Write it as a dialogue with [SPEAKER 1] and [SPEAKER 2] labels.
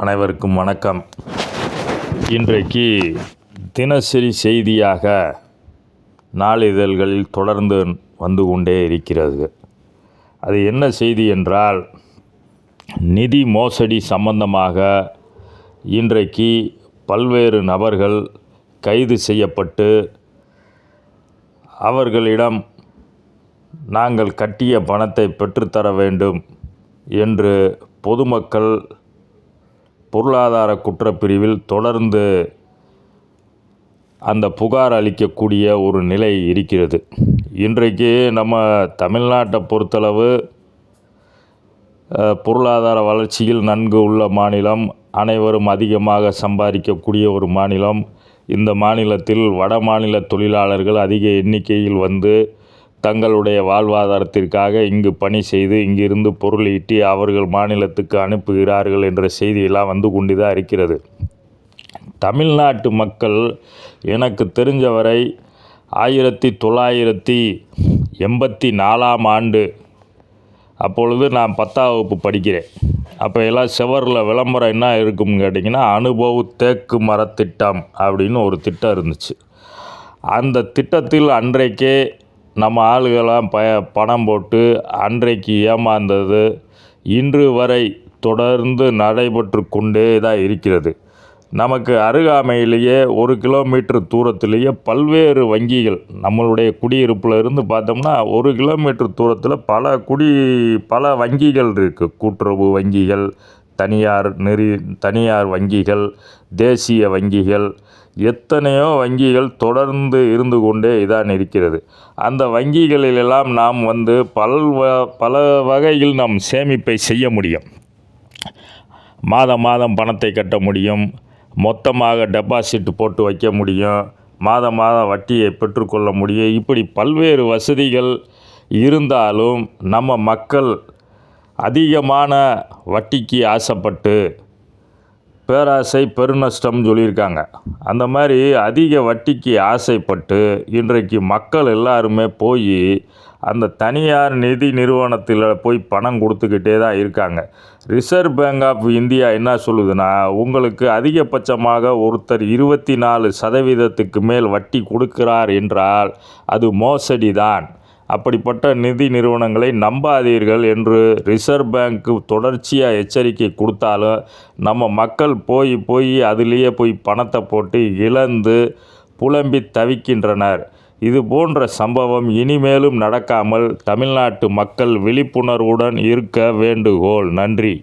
[SPEAKER 1] அனைவருக்கும் வணக்கம். இன்றைக்கு தினசரி செய்தியாக நாளிதழ்களில் தொடர்ந்து வந்து கொண்டே இருக்கிறது. அது என்ன செய்தி என்றால், நிதி மோசடி சம்பந்தமாக இன்றைக்கு பல்வேறு நபர்கள் கைது செய்யப்பட்டு அவர்களிடம் நாங்கள் கட்டிய பணத்தை பெற்றுத்தர வேண்டும் என்று பொதுமக்கள் பொருளாதார குற்றப்பிரிவில் தொடர்ந்து அந்த புகார் அளிக்கக்கூடிய ஒரு நிலை இருக்கிறது. இன்றைக்கு நம்ம தமிழ்நாட்டை பொறுத்தளவு பொருளாதார வளர்ச்சியில் நன்கு உள்ள மாநிலம், அனைவரும் அதிகமாக சம்பாதிக்கக்கூடிய ஒரு மாநிலம். இந்த மாநிலத்தில் வட மாநில தொழிலாளர்கள் அதிக எண்ணிக்கையில் வந்து தங்களுடைய வாழ்வாதாரத்திற்காக இங்கு பணி செய்து இங்கிருந்து பொருள் ஈட்டி அவர்கள் மாநிலத்துக்கு அனுப்புகிறார்கள் என்ற செய்தியெல்லாம் வந்து கொண்டு தான் இருக்கிறது. தமிழ்நாட்டு மக்கள் எனக்கு தெரிஞ்சவரை 1984 ஆண்டு, அப்பொழுது நான் 10ஆம் வகுப்பு படிக்கிறேன். அப்போ எல்லாம் செவரில் விளம்பரம் என்ன இருக்கும்னு கேட்டிங்கன்னா, அனுபவ் தேக்கு மரத்திட்டம் அப்படின்னு ஒரு திட்டம் இருந்துச்சு. அந்த திட்டத்தில் அன்றைக்கே நம்ம ஆளுகளாம் பணம் போட்டு அன்றைக்கு ஏமாந்தது இன்று வரை தொடர்ந்து நடைபெற்று கொண்டே தான் இருக்கிறது. நமக்கு அருகாமையிலேயே 1 கிலோமீட்டர் தூரத்திலேயே பல்வேறு வங்கிகள், நம்மளுடைய குடியிருப்பில் இருந்து பார்த்தோம்னா 1 கிலோமீட்டர் தூரத்தில் பல வங்கிகள் இருக்குது. கூட்டுறவு வங்கிகள், தனியார் வங்கிகள், தேசிய வங்கிகள், எத்தனையோ வங்கிகள் தொடர்ந்து இருந்து கொண்டே தான் இருக்கிறது. அந்த வங்கிகளிலெல்லாம் நாம் வந்து பல வகையில் நாம் சேமிப்பை செய்ய முடியும். மாதம் மாதம் பணத்தை கட்ட முடியும், மொத்தமாக டெபாசிட் போட்டு வைக்க முடியும், மாதம் வட்டியை பெற்றுக்கொள்ள முடியும். இப்படி பல்வேறு வசதிகள் இருந்தாலும் நம்ம மக்கள் அதிகமான வட்டிக்கு ஆசைப்பட்டு, பேராசை பெருநஷ்டம் சொல்லியிருக்காங்க. அந்த மாதிரி அதிக வட்டிக்கு ஆசைப்பட்டு இன்றைக்கு மக்கள் எல்லாருமே போய் அந்த தனியார் நிதி நிறுவனத்தில் போய் பணம் கொடுத்துக்கிட்டே தான் இருக்காங்க. ரிசர்வ் பேங்க் ஆஃப் இந்தியா என்ன சொல்லுதுன்னா, உங்களுக்கு அதிகபட்சமாக ஒருத்தர் 24% மேல் வட்டி கொடுக்கிறார் என்றால் அது மோசடி தான். அப்படிப்பட்ட நிதி நிறுவனங்களை நம்பாதீர்கள் என்று ரிசர்வ் பேங்க் தொடர்ச்சியாக எச்சரிக்கை கொடுத்தாலும் நம்ம மக்கள் போய் அதிலேயே போய் பணத்தை போட்டு இழந்து புலம்பி தவிக்கின்றனர். இது போன்ற சம்பவம் இனிமேலும் நடக்காமல் தமிழ்நாட்டு மக்கள் விழிப்புணர்வுடன் இருக்க வேண்டுகோள். நன்றி.